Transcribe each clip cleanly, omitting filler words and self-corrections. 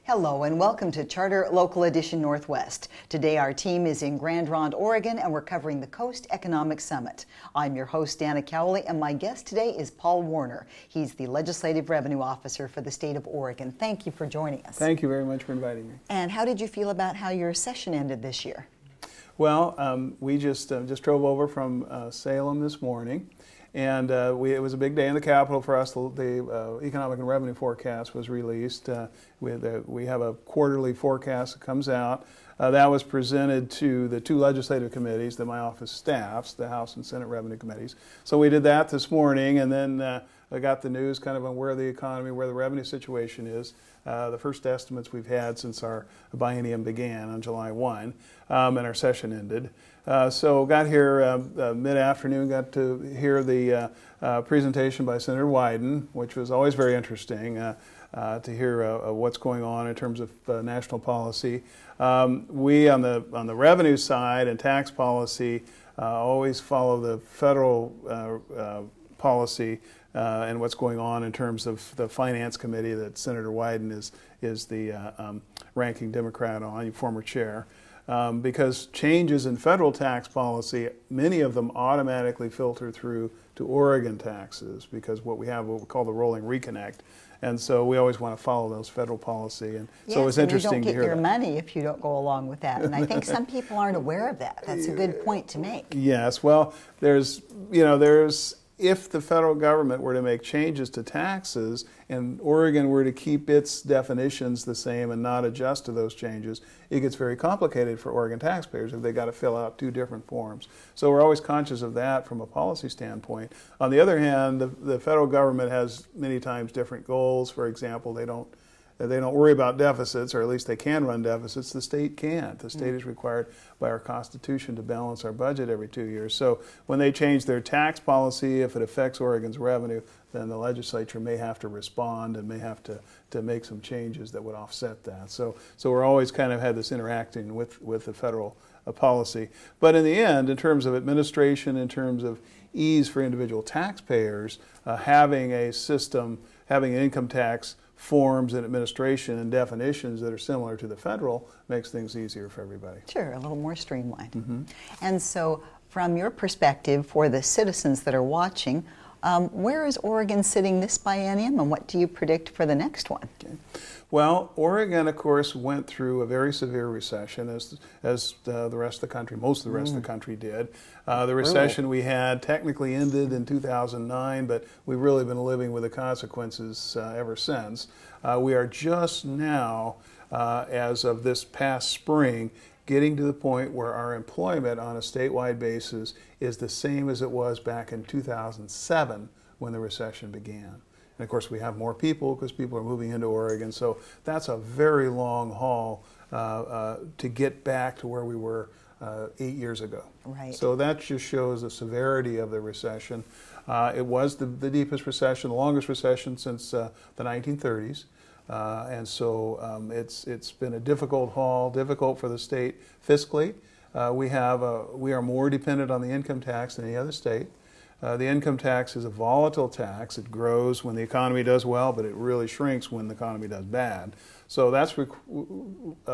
Hello and welcome to Charter Local Edition Northwest. Today our team is in Grand Ronde, Oregon, and we're covering the Coast Economic Summit. I'm your host, Dana Cowley, and my guest today is Paul Warner. He's the Legislative Revenue Officer for the state of Oregon. Thank you for joining us. Thank you very much for inviting me. And how did you feel about how your session ended this year? Well, we just drove over from Salem this morning, and it was a big day in the Capitol for us. The economic and revenue forecast was released. We have a quarterly forecast that comes out. That was presented to the two legislative committees that my office staffs, the House and Senate revenue committees. So we did that this morning, and then I got the news kind of on where the economy, where the revenue situation is. The first estimates we've had since our biennium began on July 1, and our session ended. So got here mid-afternoon, got to hear the presentation by Senator Wyden, which was always very interesting to hear what's going on in terms of national policy. We on the revenue side and tax policy always follow the federal policy and what's going on in terms of the Finance Committee that Senator Wyden is the ranking Democrat on, former chair. Because changes in federal tax policy, many of them automatically filter through to Oregon taxes because what we call the rolling reconnect. And so we always want to follow those federal policy. And yes, so it's interesting to hear that. You don't get your money if you don't go along with that. And I think some people aren't aware of that. That's a good point to make. Yes. Well, there's if the federal government were to make changes to taxes and Oregon were to keep its definitions the same and not adjust to those changes, it gets very complicated for Oregon taxpayers if they got to fill out two different forms. So we're always conscious of that from a policy standpoint. On the other hand, the federal government has many times different goals. For example, they don't worry about deficits, or at least they can run deficits. The state can't. The state is required by our Constitution to balance our budget every 2 years. So when they change their tax policy, if it affects Oregon's revenue, then the legislature may have to respond and may have to make some changes that would offset that. So we're always kind of had this interacting with the federal policy. But in the end, in terms of administration, in terms of ease for individual taxpayers, having a system, having an income tax forms and administration and definitions that are similar to the federal makes things easier for everybody. Sure, a little more streamlined. Mm-hmm. And so from your perspective, for the citizens that are watching, where is Oregon sitting this biennium and what do you predict for the next one? Okay. Well, Oregon, of course, went through a very severe recession, as the rest of the country, most of the rest of the country did. The recession we had technically ended in 2009, but we've really been living with the consequences ever since. We are just now, as of this past spring, getting to the point where our employment on a statewide basis is the same as it was back in 2007 when the recession began. And of course, we have more people because people are moving into Oregon. So that's a very long haul to get back to where we were 8 years ago. Right. So that just shows the severity of the recession. It was the deepest recession, the longest recession since the 1930s. And so it's been a difficult haul, difficult for the state fiscally. We are more dependent on the income tax than any other state. The income tax is a volatile tax. It grows when the economy does well, but it really shrinks when the economy does bad. So that's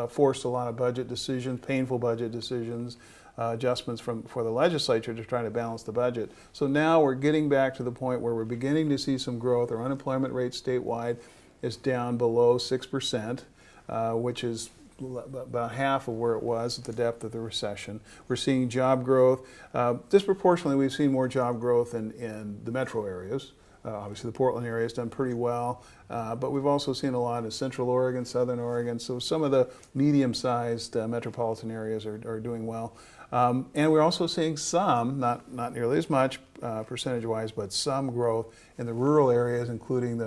forced a lot of budget decisions, painful budget decisions, adjustments for the legislature to try to balance the budget. So now we're getting back to the point where we're beginning to see some growth. Our unemployment rate statewide is down below 6%, which is about half of where it was at the depth of the recession. We're seeing job growth. Disproportionately, we've seen more job growth in the metro areas. Obviously, the Portland area has done pretty well, but we've also seen a lot in Central Oregon, Southern Oregon. So some of the medium-sized metropolitan areas are doing well. And we're also seeing some, not nearly as much percentage-wise, but some growth in the rural areas, including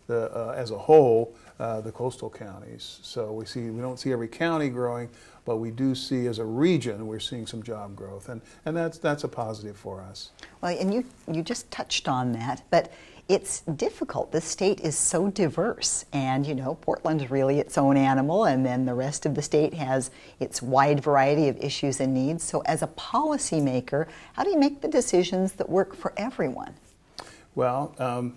as a whole, the coastal counties. So we don't see every county growing, but we do see as a region, we're seeing some job growth, and that's a positive for us. Well, and you just touched on that, but it's difficult. The state is so diverse, and Portland's really its own animal, and then the rest of the state has its wide variety of issues and needs. So as a policymaker, how do you make the decisions that work for everyone? Well,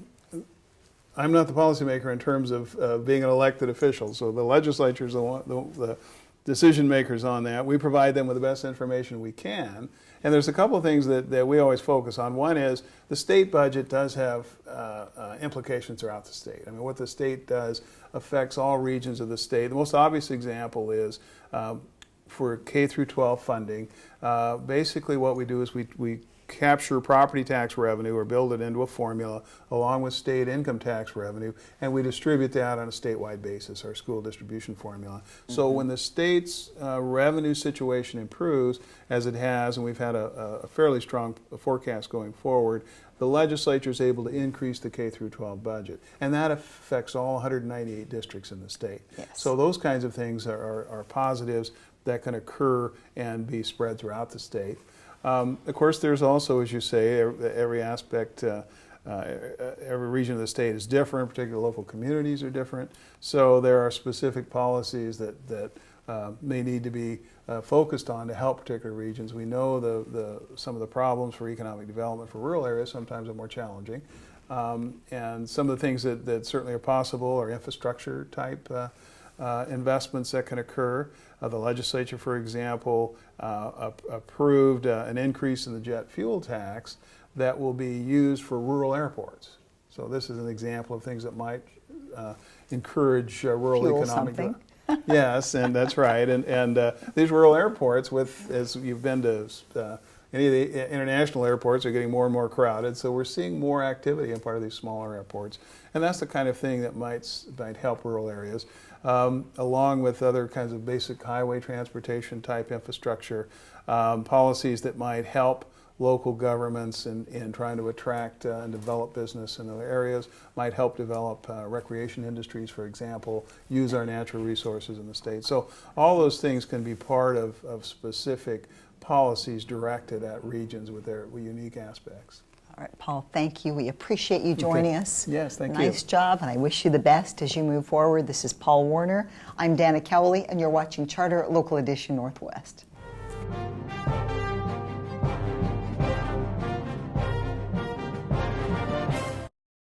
I'm not the policymaker in terms of being an elected official, so the legislature is the decision makers on that. We provide them with the best information we can. And there's a couple of things that we always focus on. One is the state budget does have implications throughout the state. I mean, what the state does affects all regions of the state. The most obvious example is for K through 12 funding. Basically what we do is we capture property tax revenue or build it into a formula along with state income tax revenue, and we distribute that on a statewide basis, our school distribution formula. So when the state's revenue situation improves, as it has, and we've had a fairly strong forecast going forward, the legislature is able to increase the K through 12 budget, and that affects all 198 districts in the state. Yes. So those kinds of things are positives that can occur and be spread throughout the state. Of course, there's also, as you say, every aspect, every region of the state is different, particularly local communities are different. So there are specific policies that may need to be focused on to help particular regions. We know some of the problems for economic development for rural areas sometimes are more challenging. And some of the things that certainly are possible are infrastructure type investments that can occur. The legislature, for example, approved an increase in the jet fuel tax that will be used for rural airports. So this is an example of things that might encourage rural Fuel economic something. Yes, and that's right. And these rural airports, as you've been to any of the international airports, are getting more and more crowded. So we're seeing more activity in part of these smaller airports, and that's the kind of thing that might help rural areas. Along with other kinds of basic highway transportation type infrastructure, policies that might help local governments in trying to attract and develop business in other areas, might help develop recreation industries, for example, use our natural resources in the state. So all those things can be part of specific policies directed at regions with their unique aspects. All right, Paul, thank you. We appreciate you joining us. Yes, thank you. Nice job, and I wish you the best as you move forward. This is Paul Warner. I'm Dana Cowley, and you're watching Charter Local Edition Northwest.